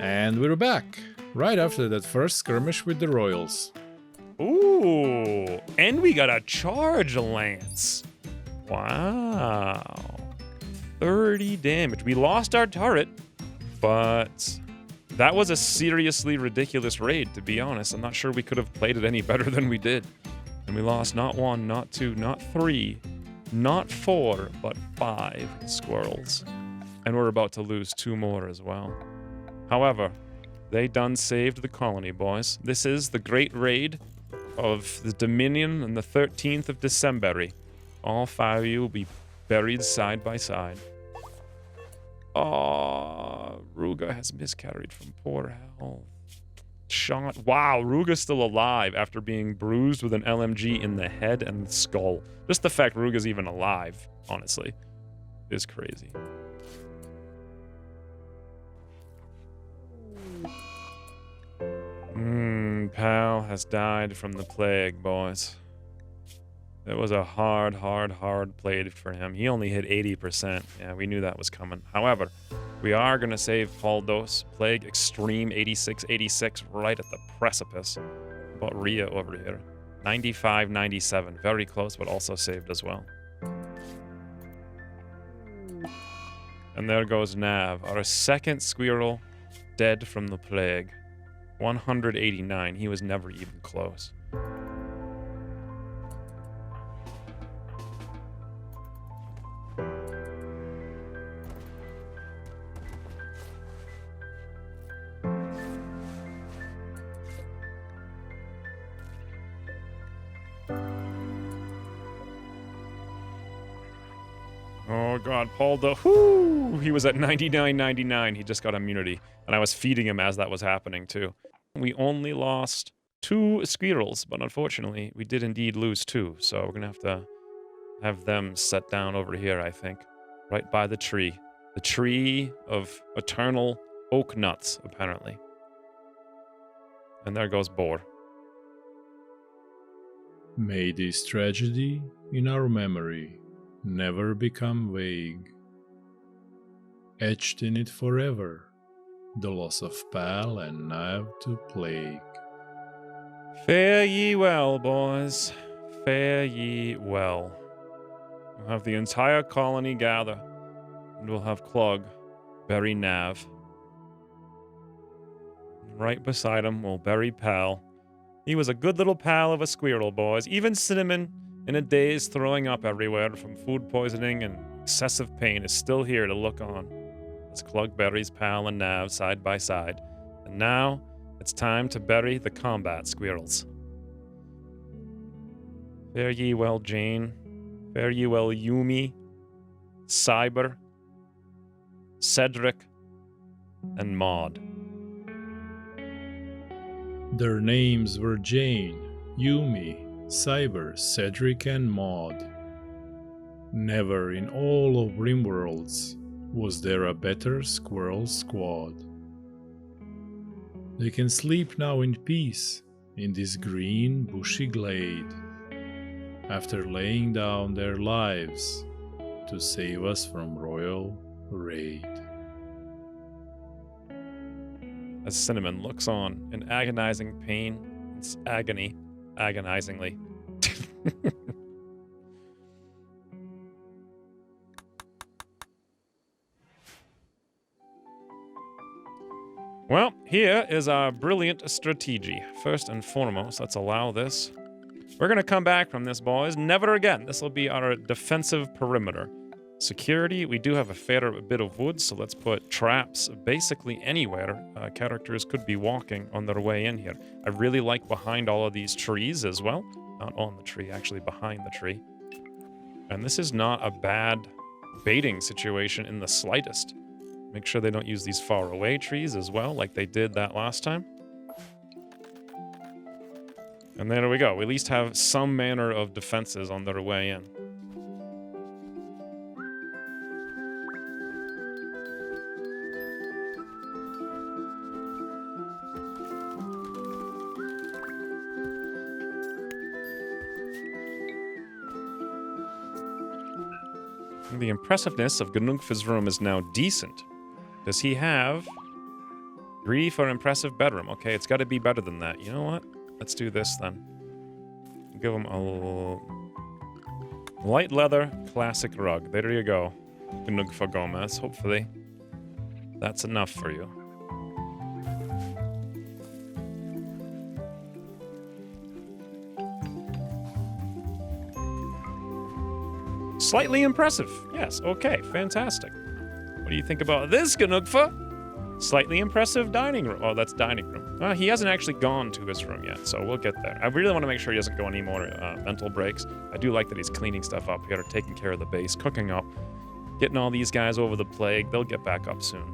And we're back, right after that first skirmish with the royals. Ooh, and we got a charge lance. Wow. 30 damage. We lost our turret, but that was a seriously ridiculous raid, to be honest. I'm not sure we could have played it any better than we did. And we lost not 1, not 2, not 3, not 4, but 5 squirrels. And we're about to lose 2 more as well. However, they done saved the colony, boys. This is the great raid of the Dominion on the 13th of December. All 5 of you will be buried side by side. Oh, Ruga has miscarried from poor health. Shot. Wow, Ruga's still alive after being bruised with an LMG in the head and the skull. Just the fact Ruga's even alive, honestly, is crazy. Pal has died from the plague, boys. It was a hard plague for him. He only hit 80%. Yeah, we knew that was coming. However, we are going to save Paldos. Plague Extreme 86, right at the precipice. But Rhea over here. 97. Very close, but also saved as well. And there goes Nav, our second squirrel, dead from the plague. 189. He was never even close. Oh god, Paul whoo! He was at 99. He just got immunity. And I was feeding him as that was happening too. We only lost 2 squirrels, but unfortunately, we did indeed lose 2. So we're gonna have to have them set down over here, I think. Right by the tree. The tree of eternal oak nuts, apparently. And there goes Boar. May this tragedy in our memory never become vague. Etched in it forever, the loss of Pal and Nav to plague. Fare ye well, boys. Fare ye well. We'll have the entire colony gather, and we'll have Clug bury Nav. Right beside him, we'll bury Pal. He was a good little pal of a squirrel, boys. Even Cinnamon, in a daze throwing up everywhere from food poisoning and excessive pain, is still here to look on. As Clug buries Pal and Nav side by side. And now, it's time to bury the combat squirrels. Fare ye well, Jane. Fare ye well, Yumi, Cyber, Cedric, and Maud. Their names were Jane, Yumi, Cyber, Cedric, and Maud. Never in all of Rimworlds was there a better squirrel squad. They can sleep now in peace in this green, bushy glade, after laying down their lives to save us from royal raid. As Cinnamon looks on in agonizing pain, it's agony, agonizingly. Well, here is our brilliant strategy. First and foremost, let's allow this. We're going to come back from this, boys. Never again. This will be our defensive perimeter. Security, we do have a fair bit of wood, so let's put traps basically anywhere characters could be walking on their way in here. I really like behind all of these trees as well. Not on the tree, actually behind the tree. And this is not a bad baiting situation in the slightest. Make sure they don't use these far away trees as well, like they did that last time. And there we go. We at least have some manner of defenses on their way in. The impressiveness of Gnungf's room is now decent. Does he have Greedy for impressive bedroom. Okay, it's got to be better than that. You know what? Let's do this then. Give him a light leather classic rug. There you go. Gnugfa Gomez. Hopefully that's enough for you. Slightly impressive. Yes, okay, fantastic. What do you think about this, Gnugfa? Slightly impressive dining room. Oh, that's dining room. He hasn't actually gone to his room yet, so we'll get there. I really want to make sure he doesn't go any more mental breaks. I do like that he's cleaning stuff up here, taking care of the base, cooking up, getting all these guys over the plague. They'll get back up soon.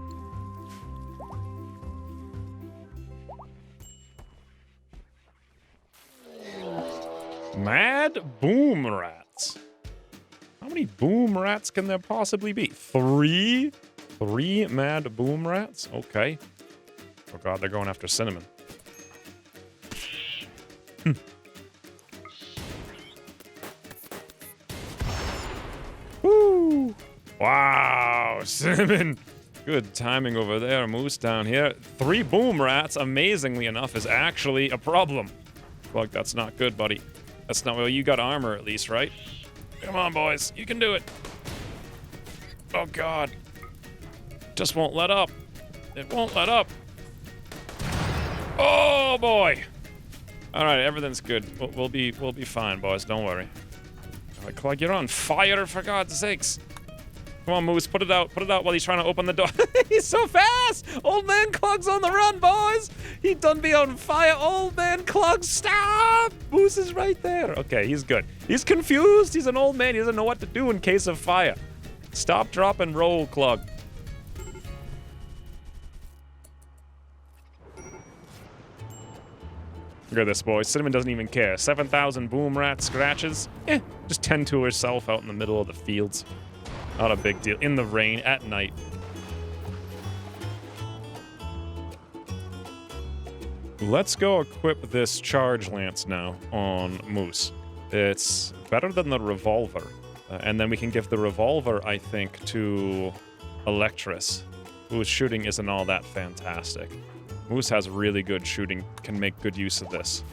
Mad Boomrats. How many Boomrats can there possibly be? 3? 3 mad Boomrats? Okay. Oh god, they're going after Cinnamon. Woo! Wow, Cinnamon! Good timing over there, Moose down here. 3 Boomrats, amazingly enough, is actually a problem. Fuck, that's not good, buddy. That's not... Well, you got armor at least, right? Come on, boys. You can do it. Oh, God. Just won't let up. It won't let up. Oh, boy. All right, everything's good. We'll be fine, boys. Don't worry. All right, Clug, you're on fire, for God's sakes. Come on, Moose. Put it out. Put it out while he's trying to open the door. He's so fast. Old man Clug's on the run, boys. He done be on fire. Old man Clug, stop. Moose is right there. Okay, he's good. He's confused. He's an old man. He doesn't know what to do in case of fire. Stop, drop, and roll, Clug. Look at this, boys. Cinnamon doesn't even care. 7,000 Boomrat scratches. Just tend to herself out in the middle of the fields. Not a big deal. In the rain, at night. Let's go equip this charge lance now on Moose. It's better than the revolver. And then we can give the revolver, I think, to Electress, whose shooting isn't all that fantastic. Moose has really good shooting, can make good use of this.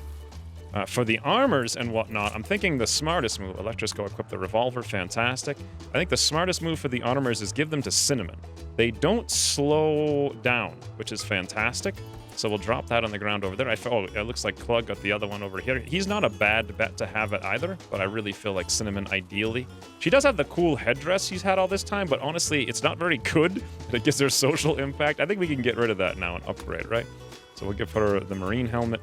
For the armors and whatnot, I'm thinking the smartest move, Electress, go equip the revolver, fantastic. I think the smartest move for the armors is give them to Cinnamon. They don't slow down, which is fantastic. So we'll drop that on the ground over there. Oh, it looks like Clug got the other one over here. He's not a bad bet to have it either, but I really feel like Cinnamon ideally. She does have the cool headdress she's had all this time, but honestly, it's not very good. It gives her social impact. I think we can get rid of that now and upgrade, right? So we'll give her the marine helmet,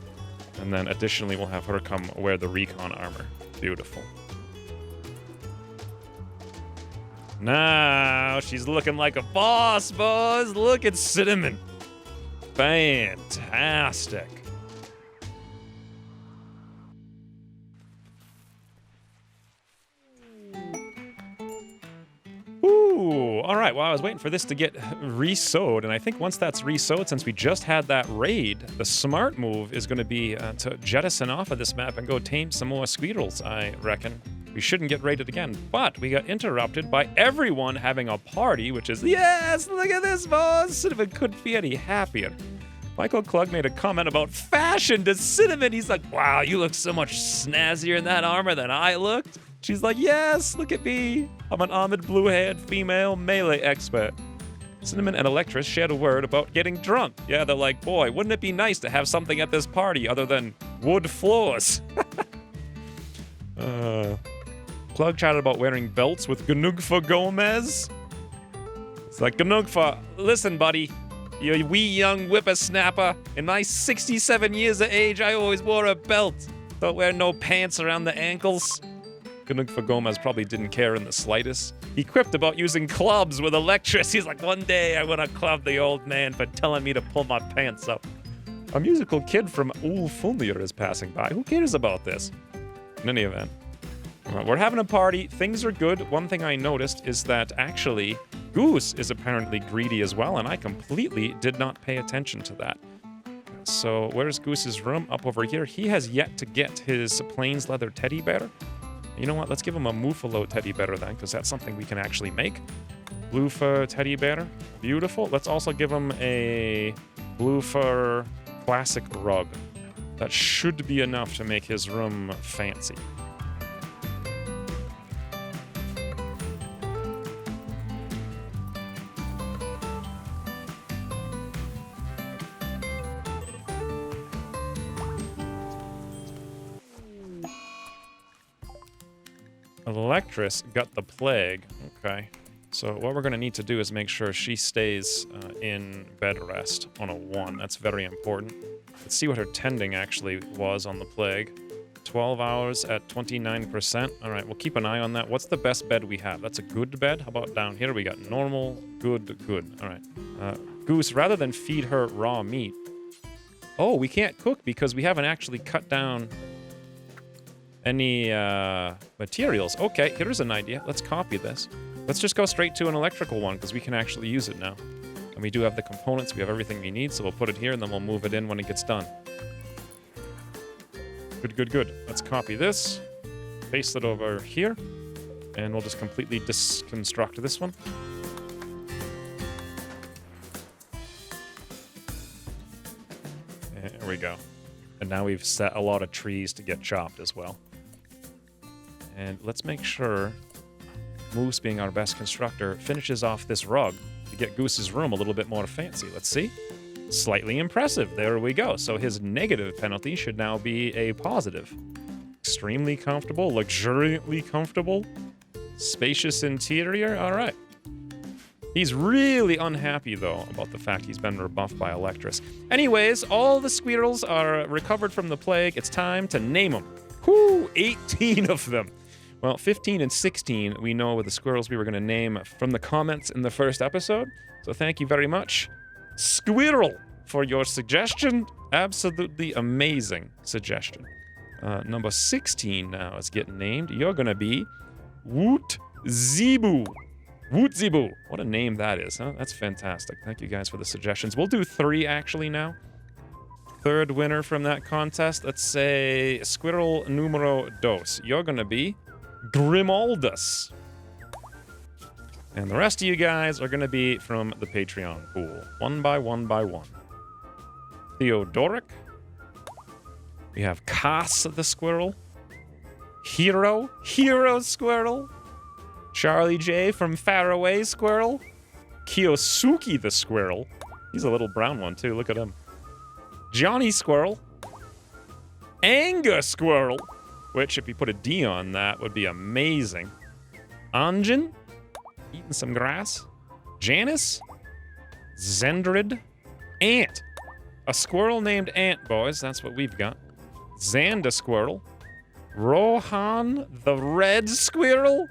and then additionally we'll have her come wear the recon armor. Beautiful. Now she's looking like a boss, boys. Look at Cinnamon. Fantastic. Ooh, all right. Well, I was waiting for this to get re-sewed, and I think once that's re-sewed, since we just had that raid, the smart move is going to be to jettison off of this map and go tame some more squirrels, I reckon. We shouldn't get raided again, but we got interrupted by everyone having a party, which is, yes, look at this, boss. Cinnamon couldn't be any happier. Michael Clug made a comment about fashion to Cinnamon. He's like, wow, you look so much snazzier in that armor than I looked. She's like, yes, look at me. I'm an armored blue-haired female melee expert. Cinnamon and Electress shared a word about getting drunk. Yeah, they're like, boy, wouldn't it be nice to have something at this party other than wood floors? Clug chatted about wearing belts with Gnugfa Gomez. It's like, Gnugfa, listen, buddy. You wee young whippersnapper. In my 67 years of age, I always wore a belt. Don't wear no pants around the ankles. Gnugfa Gomez probably didn't care in the slightest. He quipped about using clubs with Electress. He's like, one day I want to club the old man for telling me to pull my pants up. A musical kid from Ulfunir is passing by. Who cares about this? In any event. We're having a party. Things are good. One thing I noticed is that actually Goose is apparently greedy as well, and I completely did not pay attention to that. So where's Goose's room? Up over here. He has yet to get his Plains leather teddy bear. You know what? Let's give him a Muffalo teddy bear then, because that's something we can actually make. Blue fur teddy bear. Beautiful. Let's also give him a Blue fur, classic rug. That should be enough to make his room fancy. Electress got the plague. Okay. So what we're going to need to do is make sure she stays in bed rest on a 1. That's very important. Let's see what her tending actually was on the plague. 12 hours at 29%. All right, we'll keep an eye on that. What's the best bed we have? That's a good bed. How about down here? We got normal, good, good. All right. Goose, rather than feed her raw meat... Oh, we can't cook because we haven't actually cut down any materials. Okay, here's an idea. Let's copy this. Let's just go straight to an electrical one because we can actually use it now. And we do have the components. We have everything we need, so we'll put it here and then we'll move it in when it gets done. Good, good, good. Let's copy this. Paste it over here. And we'll just completely deconstruct this one. There we go. And now we've set a lot of trees to get chopped as well. And let's make sure Moose, being our best constructor, finishes off this rug to get Goose's room a little bit more fancy. Let's see. Slightly impressive. There we go. So his negative penalty should now be a positive. Extremely comfortable, luxuriantly comfortable, spacious interior. All right. He's really unhappy, though, about the fact he's been rebuffed by Electress. Anyways, all the squirrels are recovered from the plague. It's time to name them. Whoo! 18 of them. Well, 15 and 16, we know were the squirrels we were going to name from the comments in the first episode. So thank you very much, Squirrel, for your suggestion. Absolutely amazing suggestion. Number 16 now is getting named. You're going to be Woot Zebu. Woot Zebu. What a name that is, huh? That's fantastic. Thank you guys for the suggestions. We'll do 3 actually now. Third winner from that contest. Let's say Squirrel numero dos. You're going to be Grimaldus. And the rest of you guys are going to be from the Patreon pool. One by one by one. Theodoric. We have Cass the Squirrel. Hero Squirrel. Charlie J from Faraway Squirrel. Kiyosuke the Squirrel. He's a little brown one too, look at him. Johnny Squirrel. Anga Squirrel. Which, if you put a D on that, would be amazing. Anjin. Eating some grass. Janice. Zendrid. Ant. A squirrel named Ant, boys. That's what we've got. Xanda Squirrel. Rohan the Red Squirrel.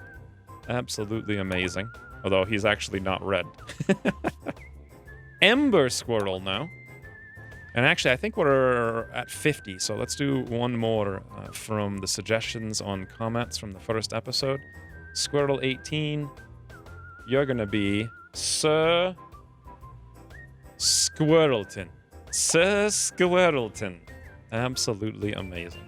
Absolutely amazing. Although he's actually not red. Ember Squirrel now. And actually, I think we're at 50, so let's do one more from the suggestions on comments from the first episode. Squirrel 18, you're going to be Sir Squirrelton. Sir Squirrelton. Absolutely amazing.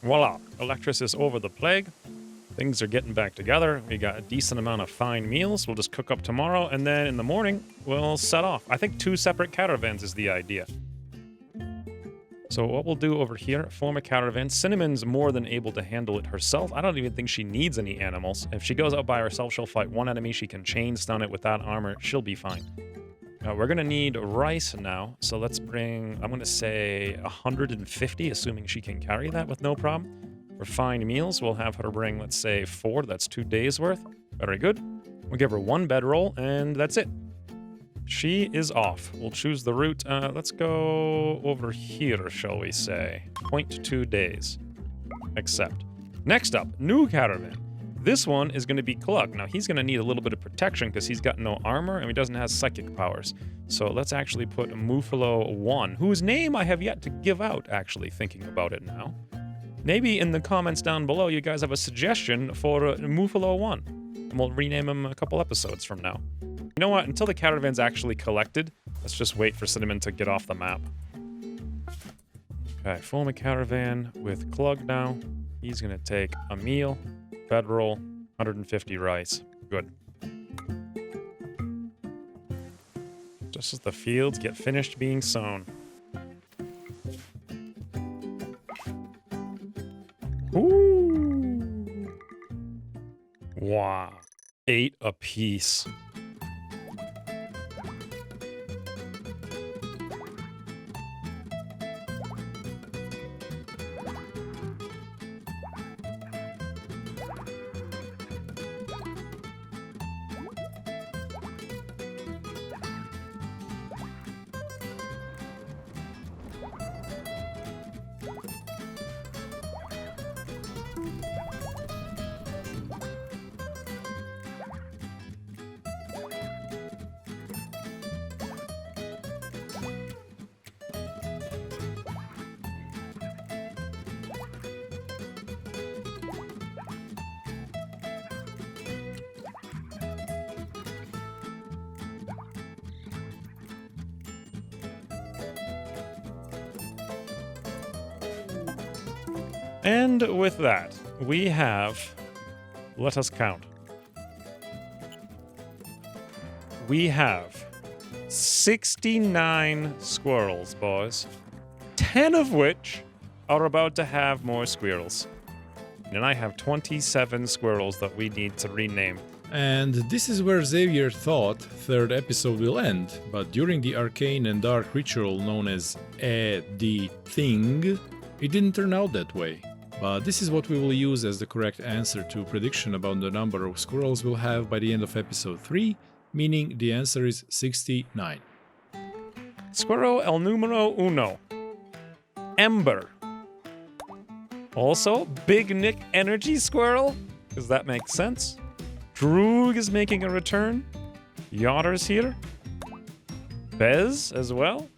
Voila, Electress is over the plague. Things are getting back together. We got a decent amount of fine meals. We'll just cook up tomorrow, and then in the morning, we'll set off. I think 2 separate caravans is the idea. So what we'll do over here, form a caravan. Cinnamon's more than able to handle it herself. I don't even think she needs any animals. If she goes out by herself, she'll fight one enemy. She can chain stun it with that armor. She'll be fine. We're going to need rice now. So let's bring, I'm going to say 150, assuming she can carry that with no problem. For fine meals, we'll have her bring, let's say, 4. That's 2 days worth. Very good. We'll give her 1 bedroll, and that's it. She is off. We'll choose the route. Let's go over here, shall we say. 0.2 days. Accept. Next up, new caravan. This one is going to be Clug. Now, he's going to need a little bit of protection because he's got no armor and he doesn't have psychic powers. So let's actually put Muffalo 1, whose name I have yet to give out, actually, thinking about it now. Maybe in the comments down below, you guys have a suggestion for Muffalo 1. And we'll rename him a couple episodes from now. You know what? Until the caravan's actually collected, let's just wait for Cinnamon to get off the map. Okay, form a caravan with Clug now. He's going to take a meal. bedroll, 150 rice. Good. Just as the fields get finished being sown. Ooh. Wow. 8 apiece. And with that, we have, let us count. We have 69 squirrels, boys. 10 of which are about to have more squirrels. And I have 27 squirrels that we need to rename. And this is where Xavier thought third episode will end, but during the arcane and dark ritual known as the Thing, it didn't turn out that way. But this is what we will use as the correct answer to prediction about the number of squirrels we'll have by the end of episode 3, meaning the answer is 69. Squirrel el numero uno. Ember. Also, Big Nick Energy Squirrel, because that makes sense. Droog is making a return. Yotter's here. Bez as well.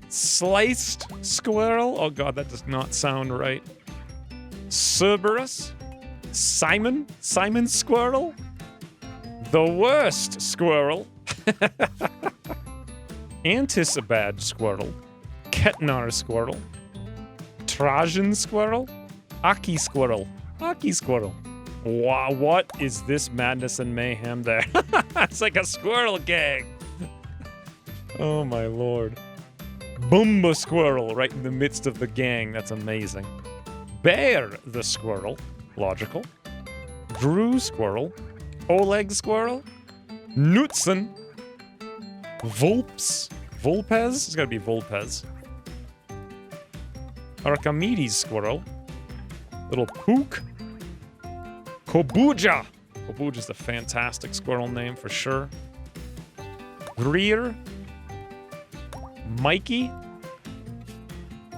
Sliced Squirrel. Oh god, that does not sound right. Cerberus. Simon Squirrel. The Worst Squirrel. Antisabad Squirrel. Ketnar Squirrel. Trajan Squirrel. Aki Squirrel. Wow, what is this madness and mayhem there? It's like a squirrel gang. Oh my lord. Boomba Squirrel right in the midst of the gang. That's amazing. Bear the Squirrel. Logical. Drew Squirrel. Oleg Squirrel. Knutson. Vulpes. Vulpes? It's gotta be Vulpes. Archimedes Squirrel. Little Pook. Kobuja. Kobuja's a fantastic squirrel name for sure. Greer. Mikey.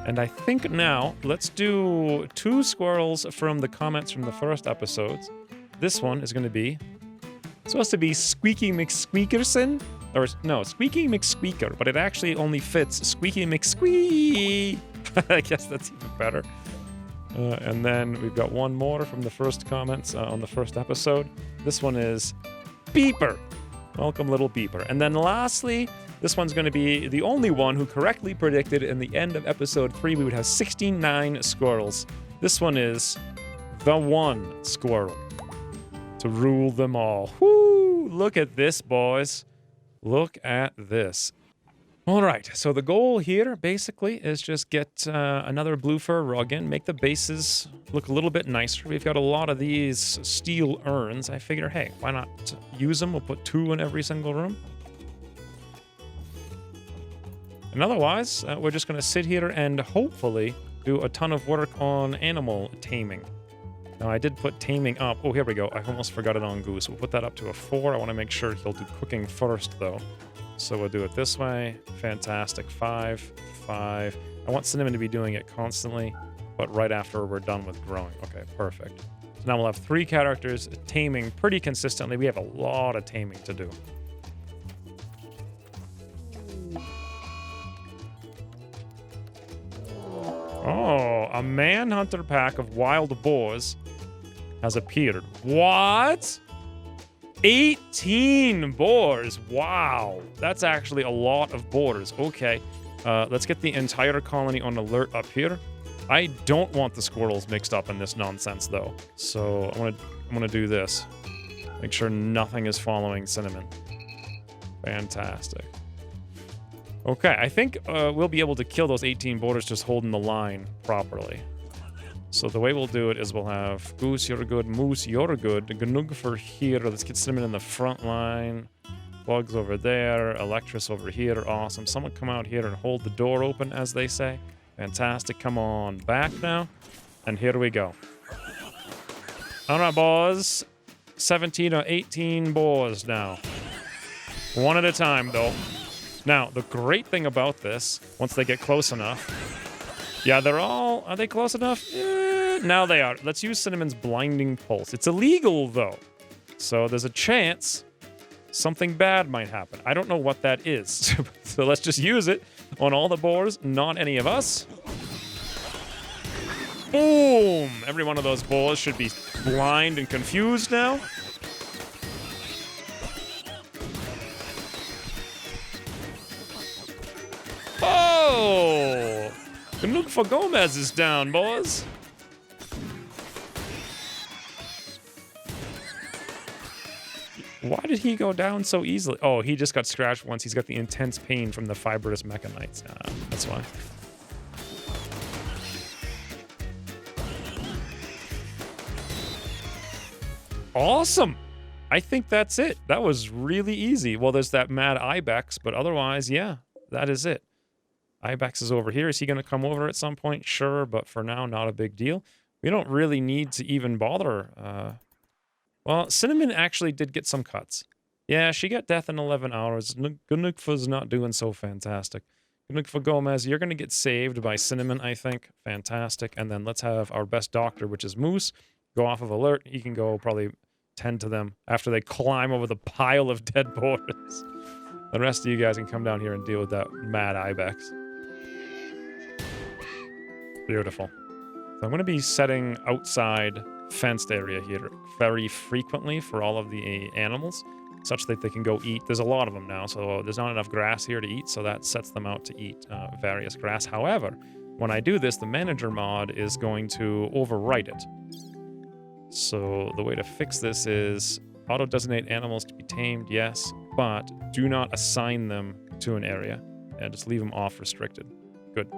And I think now, let's do 2 squirrels from the comments from the first episodes. This one is going to be supposed to be Squeaky McSqueakerson. Or, no, Squeaky McSqueaker, but it actually only fits Squeaky McSquee. I guess that's even better. And then we've got one more from the first comments on the first episode. This one is Beeper. Welcome, little Beeper. And then lastly, this one's going to be the only one who correctly predicted in the end of episode 3 we would have 69 squirrels. This one is the One Squirrel to rule them all. Whoo! Look at this, boys. Look at this. All right, so the goal here basically is just get another blue fur rug in, make the bases look a little bit nicer. We've got a lot of these steel urns. I figure, hey, why not use them? We'll put 2 in every single room. And otherwise, we're just going to sit here and hopefully do a ton of work on animal taming. Now, I did put taming up. Oh, here we go. I almost forgot it on Goose. We'll put that up to a 4. I want to make sure he'll do cooking first, though. So we'll do it this way. Fantastic. 5, 5. I want Cinnamon to be doing it constantly, but right after we're done with growing. Okay, perfect. So now we'll have 3 characters taming pretty consistently. We have a lot of taming to do. Oh, a manhunter pack of wild boars has appeared. What? 18 boars. Wow. That's actually a lot of boars. Okay. Let's get the entire colony on alert up here. I don't want the squirrels mixed up in this nonsense, though. So I'm gonna do this. Make sure nothing is following Cinnamon. Fantastic. Okay, I think we'll be able to kill those 18 boarders just holding the line properly. So the way we'll do it is we'll have Goose, you're good. Moose, you're good. Gnug for here. Let's get Cinnamon in the front line. Bugs over there. Electrus over here. Awesome. Someone come out here and hold the door open, as they say. Fantastic. Come on back now. And here we go. All right, boys. 17 or 18 boars now. One at a time, though. Now, the great thing about this, once they get close enough... Yeah, are they close enough? Now they are. Let's use Cinnamon's blinding pulse. It's illegal, though. So there's a chance something bad might happen. I don't know what that is. So let's just use it on all the boars, not any of us. Boom! Every one of those boars should be blind and confused now. Oh! Gnug for Gomez is down, boys. Why did he go down so easily? Oh, he just got scratched once. He's got the intense pain from the fibrous mechanites. That's why. Awesome! I think that's it. That was really easy. Well, there's that mad ibex, but otherwise, yeah, that is it. Ibex is over here. Is he going to come over at some point? Sure, but for now, not a big deal. We don't really need to even bother. Well, Cinnamon actually did get some cuts. Yeah, she got death in 11 hours. Gnugfa's not doing so fantastic. Gnugfa Gomez, you're going to get saved by Cinnamon, I think. Fantastic. And then let's have our best doctor, which is Moose, go off of alert. He can go probably tend to them after they climb over the pile of dead boars. The rest of you guys can come down here and deal with that mad ibex. Beautiful. So I'm going to be setting outside fenced area here very frequently for all of the animals, such that they can go eat. There's a lot of them now, so there's not enough grass here to eat, so that sets them out to eat various grass. However, when I do this, the manager mod is going to overwrite it. So the way to fix this is auto-designate animals to be tamed, yes, but do not assign them to an area. Yeah, just leave them off restricted. Good.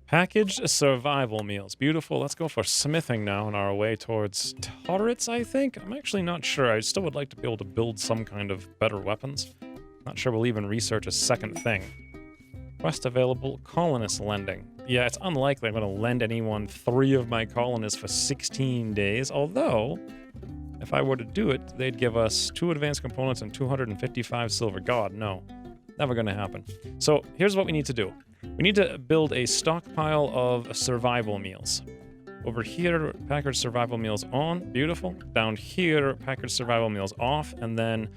Packaged survival meals. Beautiful. Let's go for smithing now on our way towards turrets, I think. I'm actually not sure. I still would like to be able to build some kind of better weapons. Not sure we'll even research a second thing. Quest available. Colonist lending. Yeah, it's unlikely I'm going to lend anyone 3 of my colonists for 16 days. Although, if I were to do it, they'd give us 2 advanced components and 255 silver. God, no. Never going to happen. So, here's what we need to do. We need to build a stockpile of survival meals. Over here, packaged survival meals on. Beautiful. Down here, packaged survival meals off. And then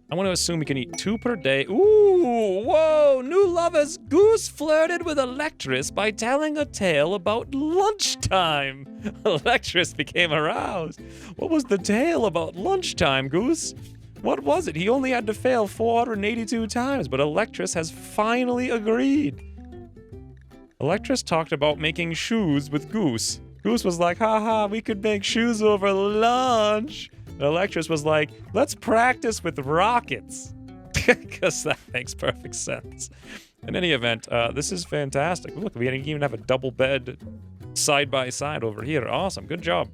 I want to assume we can eat 2 per day. Ooh, whoa, new lovers. Goose flirted with Electrus by telling a tale about lunchtime. Electrus became aroused. What was the tale about lunchtime, Goose? What was it? He only had to fail 482 times, but Electrus has finally agreed. Electrus talked about making shoes with Goose. Goose was like, haha, we could make shoes over lunch. And Electrus was like, let's practice with rockets. Because that makes perfect sense. In any event, this is fantastic. Look, we even have a double bed side by side over here. Awesome. Good job.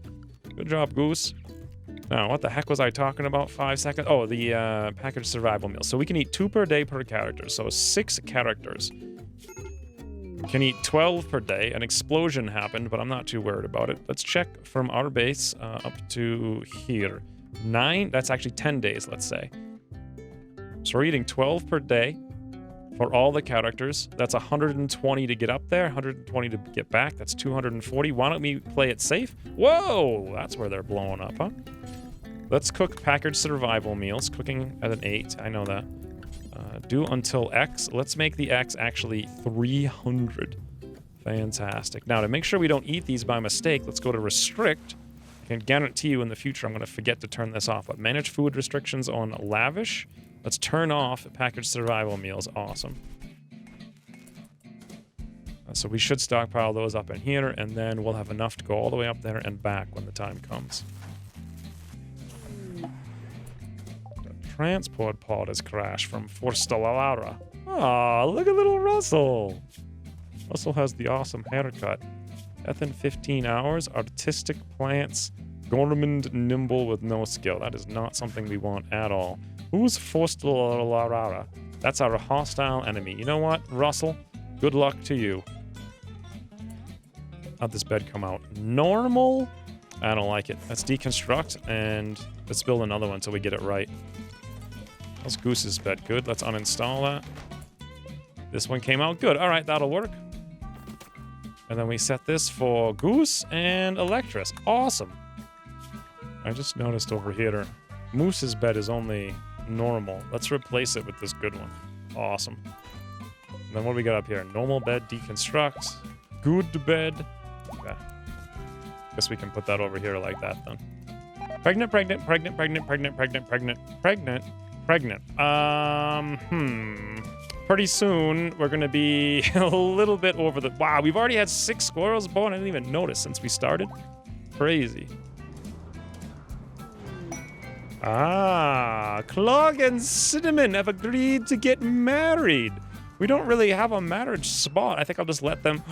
Good job, Goose. Now, what the heck was I talking about 5 seconds? Oh, the packaged survival meal. So we can eat 2 per day per character. So 6 characters. Can eat 12 per day. An explosion happened, but I'm not too worried about it. Let's check from our base up to here. 9, that's actually 10 days, let's say. So we're eating 12 per day for all the characters. That's 120 to get up there, 120 to get back. That's 240. Why don't we play it safe? Whoa, that's where they're blowing up, huh? Let's cook packaged survival meals. Cooking at an 8, I know that. Do until X. Let's make the X actually 300. Fantastic. Now, to make sure we don't eat these by mistake, let's go to restrict. I can guarantee you in the future I'm going to forget to turn this off. But manage food restrictions on lavish. Let's turn off packaged survival meals. Awesome. So we should stockpile those up in here, and then we'll have enough to go all the way up there and back when the time comes. The transport pod has crashed from Forstellalara. Ah, look at little Russell. Russell has the awesome haircut. Death in 15 hours, artistic plants, gourmand nimble with no skill. That is not something we want at all. Who's Forstellalara? That's our hostile enemy. You know what, Russell? Good luck to you. How'd this bed come out? Normal? I don't like it. Let's deconstruct, and let's build another one until we get it right. How's Goose's bed? Good. Let's uninstall that. This one came out good. All right, that'll work. And then we set this for Goose and Electress. Awesome. I just noticed over here, Moose's bed is only normal. Let's replace it with this good one. Awesome. And then what do we got up here? Normal bed, deconstruct. Good bed. Okay. Guess we can put that over here like that then. Pregnant, pregnant, pregnant, pregnant, pregnant, pregnant, pregnant, pregnant, pregnant. Pretty soon, we're going to be a little bit over the... Wow, we've already had 6 squirrels born. I didn't even notice since we started. Crazy. Ah, Clog and Cinnamon have agreed to get married. We don't really have a marriage spot. I think I'll just let them...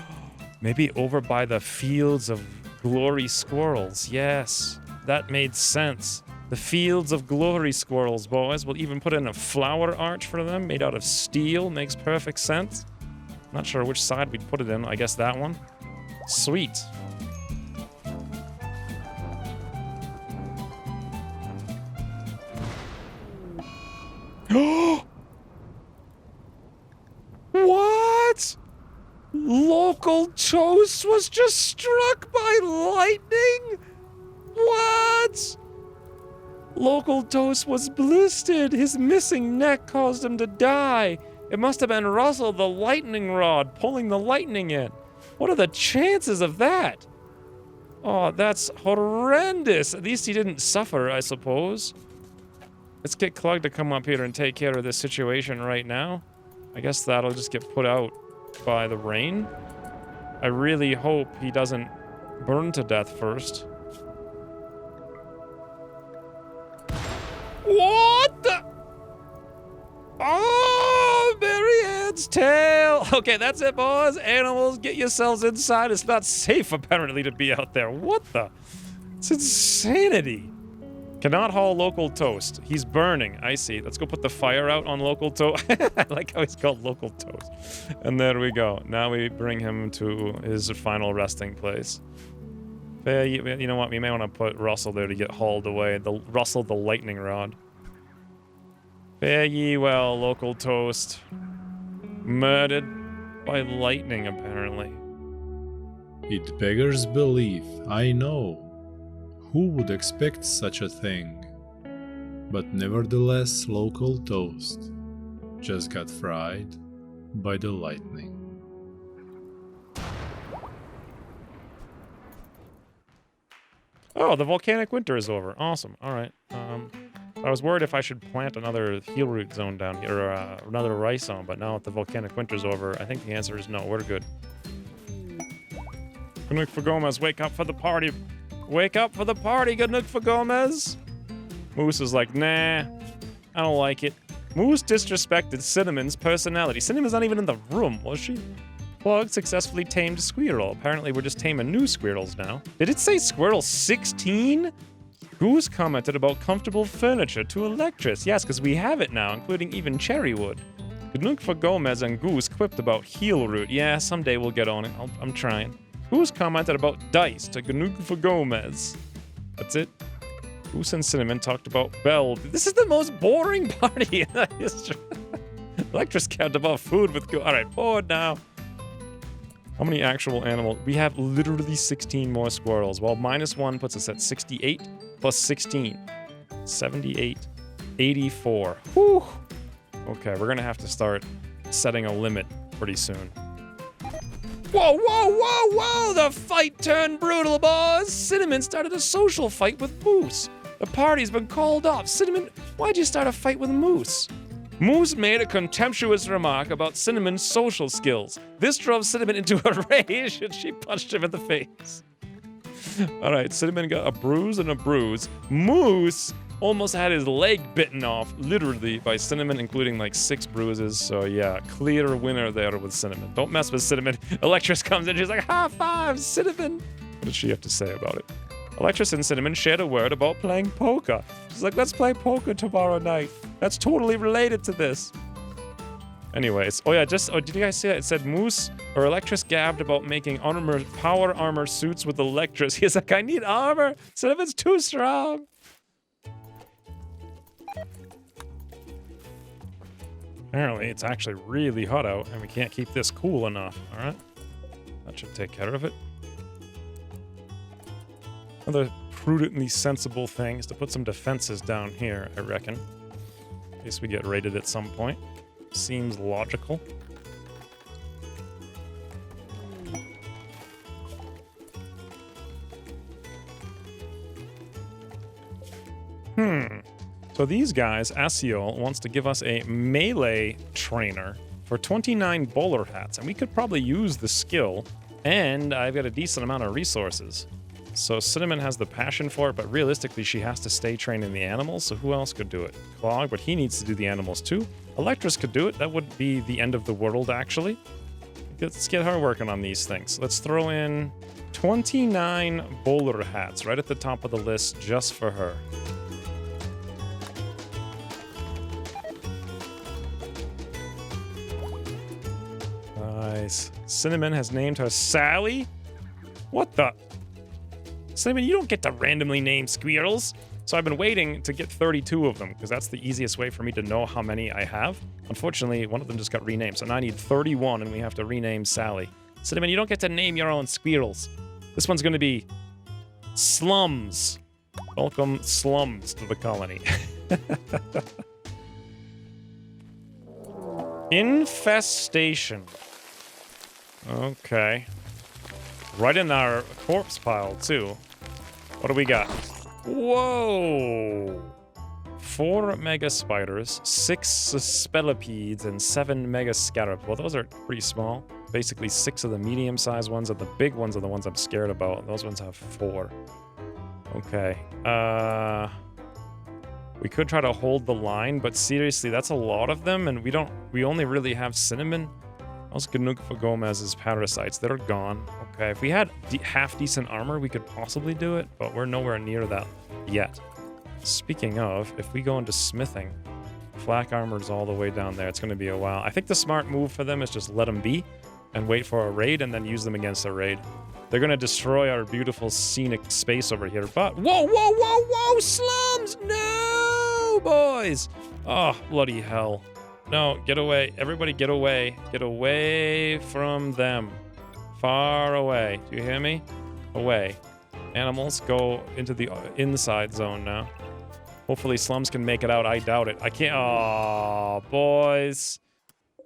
Maybe over by the fields of glory squirrels. Yes, that made sense. The fields of glory squirrels, boys. We'll even put in a flower arch for them made out of steel. Makes perfect sense. Not sure which side we'd put it in. I guess that one. Sweet. What? Local Toast was just struck by lightning? What? Local Toast was blistered. His missing neck caused him to die. It must have been Russell the lightning rod pulling the lightning in. What are the chances of that? Oh, that's horrendous. At least he didn't suffer, I suppose. Let's get Clug to come up here and take care of this situation right now. I guess that'll just get put out by the rain. I really hope he doesn't burn to death first. What the? Oh, Marianne's tail. Okay, that's it, boys. Animals, get yourselves inside. It's not safe, apparently, to be out there. What the? It's insanity. Cannot haul Local Toast. He's burning. I see. Let's go put the fire out on Local Toast. I like how he's called Local Toast. And there we go. Now we bring him to his final resting place. You know what? We may want to put Russell there to get hauled away. Russell the lightning rod. Fare ye well, Local Toast. Murdered by lightning, apparently. It beggars belief, I know. Who would expect such a thing? But nevertheless, Local Toast just got fried by the lightning. Oh, the volcanic winter is over. Awesome. All right. I was worried if I should plant another heel root zone down here, or another rice zone, but now that the volcanic winter's over, I think the answer is no. We're good. Good for Gomez, wake up for the party. Wake up for the party, good for Gomez. Moose is like, nah, I don't like it. Moose disrespected Cinnamon's personality. Cinnamon's not even in the room, was she? Plug successfully tamed Squirrel. Apparently we're just taming new Squirrels now. Did it say Squirrel 16? Goose commented about comfortable furniture to Electress. Yes, because we have it now, including even cherrywood. Good for Gomez and Goose quipped about heel root. Yeah, someday we'll get on it. I'm trying. Goose commented about dice to Ganook for Gomez. That's it. Goose and Cinnamon talked about Bell. This is the most boring party in the history. Electra's cared about food with All right, forward now. How many actual animals? We have literally 16 more squirrels. Well, -1 puts us at 68 plus 16. 78. 84. Whew. Okay, we're gonna have to start setting a limit pretty soon. Whoa, whoa, whoa, whoa! The fight turned brutal, boys! Cinnamon started a social fight with Moose. The party's been called off. Cinnamon, why'd you start a fight with Moose? Moose made a contemptuous remark about Cinnamon's social skills. This drove Cinnamon into a rage and she punched him in the face. Alright, Cinnamon got a bruise and a bruise. Moose almost had his leg bitten off, literally, by Cinnamon, including like 6 bruises. So yeah, clear winner there with Cinnamon. Don't mess with Cinnamon. Electris comes in, she's like, high five, Cinnamon! What does she have to say about it? Electris and Cinnamon shared a word about playing poker. She's like, let's play poker tomorrow night. That's totally related to this. Anyways, did you guys see that? It said Moose or Electris gabbed about making power armor suits with Electris. He's like, I need armor. Cinnamon's too strong. Apparently, it's actually really hot out, and we can't keep this cool enough. All right, that should take care of it. Another prudently sensible thing is to put some defenses down here, I reckon. In case we get raided at some point. Seems logical. So these guys, Asiel wants to give us a melee trainer for 29 bowler hats, and we could probably use the skill, and I've got a decent amount of resources. So Cinnamon has the passion for it, but realistically she has to stay training the animals, so who else could do it? Clog, but he needs to do the animals too. Electris could do it. That would be the end of the world, actually. Let's get her working on these things. Let's throw in 29 bowler hats right at the top of the list just for her. Nice. Cinnamon has named her Sally? What the? Cinnamon, you don't get to randomly name squirrels. So I've been waiting to get 32 of them, because that's the easiest way for me to know how many I have. Unfortunately, one of them just got renamed, so now I need 31, and we have to rename Sally. Cinnamon, you don't get to name your own squirrels. This one's going to be Slums. Welcome, Slums, to the colony. Infestation. Okay. Right in our corpse pile, too. What do we got? Whoa! 4 mega spiders, 6 spellipedes, and 7 mega scarabs. Well, those are pretty small. Basically, 6 of the medium-sized ones, and the big ones are the ones I'm scared about. Those ones have 4. Okay. We could try to hold the line, but seriously, that's a lot of them, and we only really have Cinnamon. How's Ganuk for Gomez's parasites? They're gone. Okay, if we had half-decent armor, we could possibly do it, but we're nowhere near that yet. Speaking of, if we go into smithing, flak armor's all the way down there. It's going to be a while. I think the smart move for them is just let them be and wait for a raid and then use them against a raid. They're going to destroy our beautiful scenic space over here, but... Whoa, whoa, whoa, whoa! Slums! No, boys! Oh, bloody hell. No, get away. Everybody get away. Get away from them. Far away. Do you hear me? Away. Animals, go into the inside zone now. Hopefully Slums can make it out. I doubt it. I can't. Oh, boys.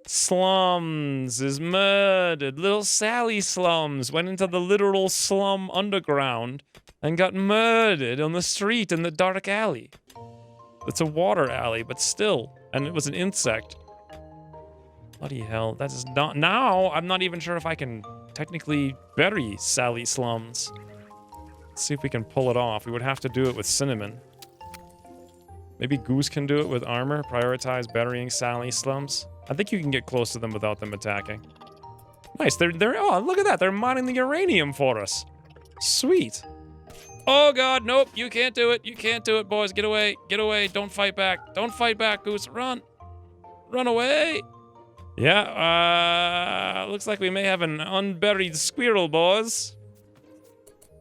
Slums is murdered. Little Sally Slums went into the literal slum underground and got murdered on the street in the dark alley. It's a water alley, but still. And it was an insect. Bloody hell. That is not... Now, I'm not even sure if I can technically bury Sally Slums. Let's see if we can pull it off. We would have to do it with Cinnamon. Maybe Goose can do it with armor. Prioritize burying Sally Slums. I think you can get close to them without them attacking. Nice. They're oh, look at that. They're mining the uranium for us. Sweet. Oh, God. Nope. You can't do it. You can't do it, boys. Get away. Get away. Don't fight back. Don't fight back, Goose. Run. Run away. Yeah, looks like we may have an unburied squirrel, boys.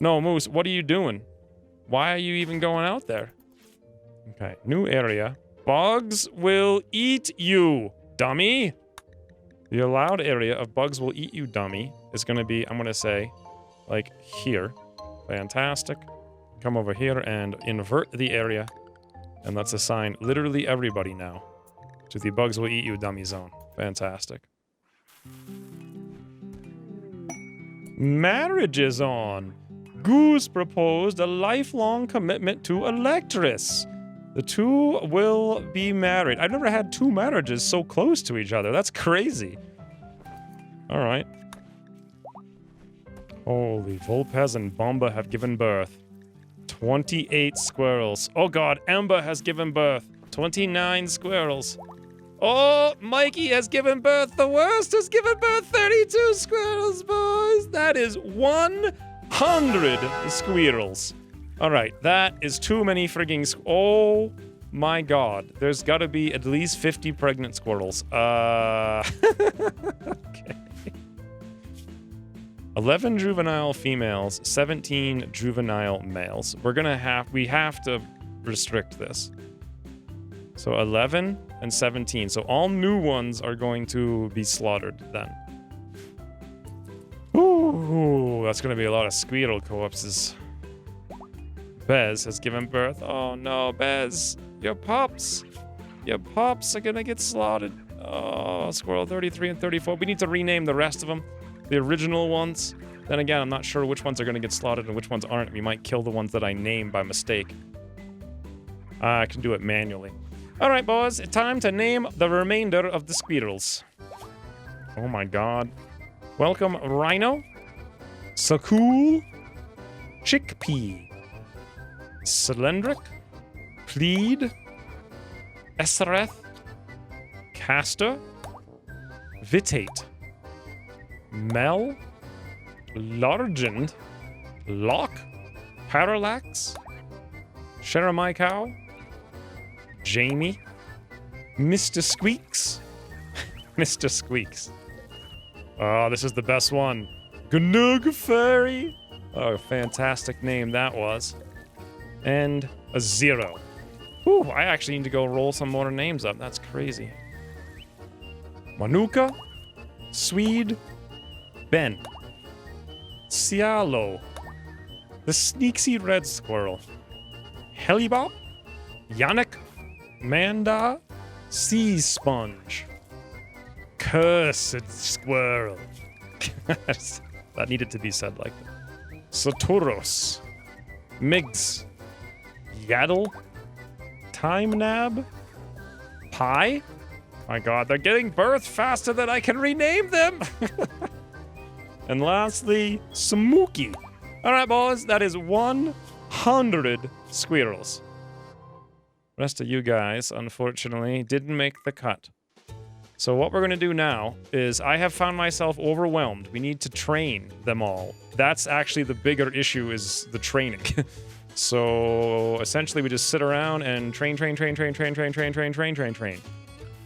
No, Moose, what are you doing? Why are you even going out there? Okay, new area. Bugs will eat you. dummy. The allowed area of bugs will eat you, dummy, is going to be, I'm going to say, like here. Fantastic. Come over here and invert the area. And let's assign literally everybody now to the bugs will eat you, dummy zone. Fantastic. Marriage is on. Goose proposed a lifelong commitment to Electress. The two will be married. I've never had two marriages so close to each other. That's crazy. All right. Holy, Volpez and Bomba have given birth. 28 squirrels. Oh god, Ember has given birth. 29 squirrels. Oh, Mikey has given birth. The worst has given birth. 32 squirrels, boys. That is 100 squirrels. All right, that is too many frigging oh my god. There's got to be at least 50 pregnant squirrels. Okay. 11 juvenile females, 17 juvenile males. We have to restrict this. So 11 and 17. So all new ones are going to be slaughtered then. Ooh, that's going to be a lot of squirrel corpses. Bez has given birth. Oh no, Bez. Your pups are going to get slaughtered. Oh, Squirrel 33 and 34. We need to rename the rest of them. The original ones. Then again, I'm not sure which ones are going to get slaughtered and which ones aren't. We might kill the ones that I name by mistake. I can do it manually. All right, boys. It's time to name the remainder of the squirrels. Oh my god. Welcome, Rhino. Sakul. Chickpea. Cylindric. Pleed. Esreth. Castor. Vitate. Mel. Largend. Lock. Parallax. Sheremai Jamie. Mr. Squeaks. Mr. Squeaks. Oh, this is the best one. Gnug Fairy. Oh, fantastic name that was. And a 0. Whew, I actually need to go roll some more names up. That's crazy. Manuka. Swede. Ben. Cialo. The Sneaksy Red Squirrel. Helibop. Yannick. Manda. Sea Sponge. Cursed Squirrel. That needed to be said like that. Saturos. Migs. Yaddle. Time Nab. Pie. My god, they're getting birth faster than I can rename them. And lastly, Smooky. All right, boys, that is 100 squirrels. Rest of you guys, unfortunately, didn't make the cut. So what we're going to do now is I have found myself overwhelmed. We need to train them all. That's actually the bigger issue is the training. So essentially we just sit around and train.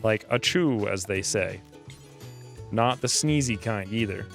Like a chew, as they say. Not the sneezy kind either.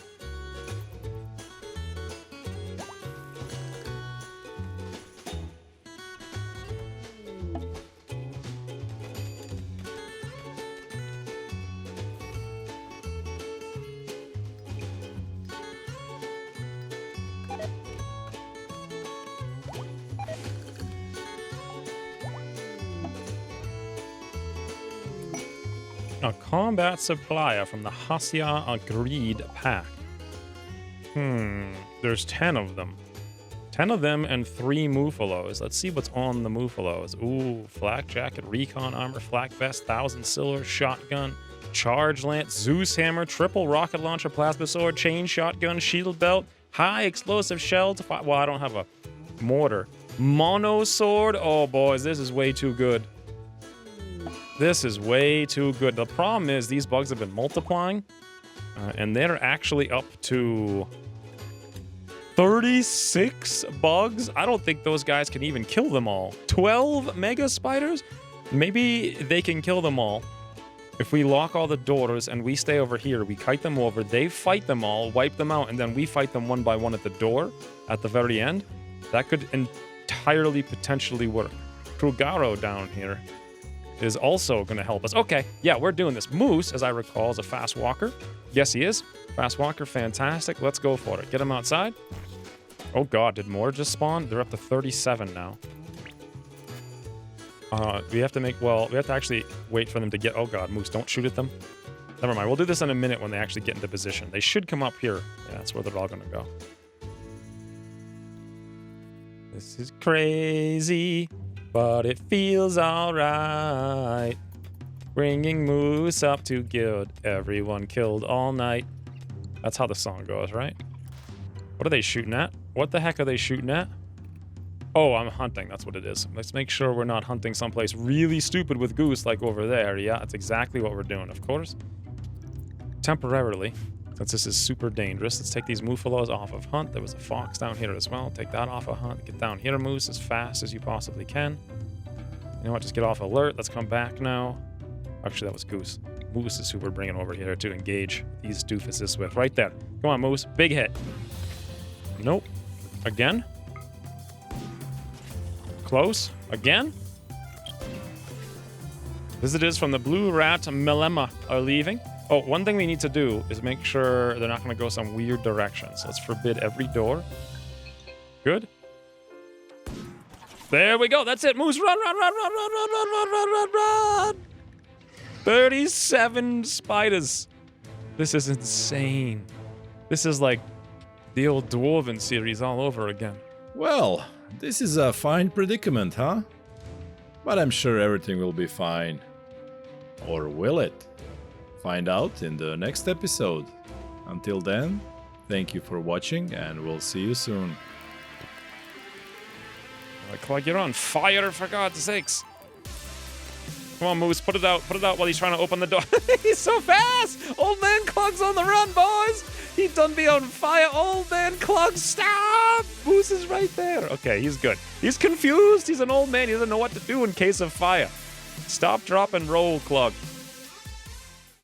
A combat supplier from the Hasya Agreed Pack. There's 10 of them. 10 of them and 3 Muffalos. Let's see what's on the Muffalos. Ooh, flak jacket, recon armor, flak vest, 1000 silver, shotgun, charge lance, Zeus hammer, triple rocket launcher, plasma sword, chain shotgun, shield belt, high explosive shell to fire. Well, I don't have a mortar. Mono sword. Oh, boys, this is way too good. This is way too good. The problem is these bugs have been multiplying, and they're actually up to 36 bugs. I don't think those guys can even kill them all. 12 mega spiders? Maybe they can kill them all. If we lock all the doors and we stay over here, we kite them over, they fight them all, wipe them out, and then we fight them one by one at the door at the very end. That could entirely potentially work. Krugaro down here. is also going to help us. Okay, yeah, we're doing this. Moose, as I recall, is a fast walker. Yes, he is. Fast walker, fantastic. Let's go for it. Get him outside. Oh god, did more just spawn? They're up to 37 now. We have to actually wait for them to get... Oh god, Moose, don't shoot at them. Never mind, we'll do this in a minute when they actually get into position. They should come up here. Yeah, that's where they're all gonna go. This is crazy, but it feels alright. Bringing Moose up to good. Everyone killed all night. That's how the song goes, right? What are they shooting at? What the heck are they shooting at? Oh, I'm hunting. That's what it is. Let's make sure we're not hunting someplace really stupid with Goose like over there. Yeah, that's exactly what we're doing, of course. Temporarily, since this is super dangerous, let's take these Muffalos off of hunt. There was a fox down here as well. Take that off of hunt. Get down here, Moose, as fast as you possibly can. You know what? Just get off alert. Let's come back now. Actually, that was Goose. Moose is who we're bringing over here to engage these doofuses with. Right there. Come on, Moose. Big hit. Nope. Again? Close. Again? Visitors from the Blue Rat Melema are leaving. Oh, one thing we need to do is make sure they're not going to go some weird direction. So let's forbid every door. Good. There we go. That's it. Moose, run, run, run, run, run, run, run, run, run, run, run. 37 spiders. This is insane. This is like the old Dwarven series all over again. Well, this is a fine predicament, huh? But I'm sure everything will be fine. Or will it? Find out in the next episode. Until then, thank you for watching and we'll see you soon. Like you're on fire, for God's sakes. Come on, Moose, put it out while he's trying to open the door. He's so fast! Old man Clog's on the run, boys! He done be on fire. Old man Clog, stop! Moose is right there. Okay, he's good. He's confused. He's an old man. He doesn't know what to do in case of fire. Stop, drop, and roll, Clog.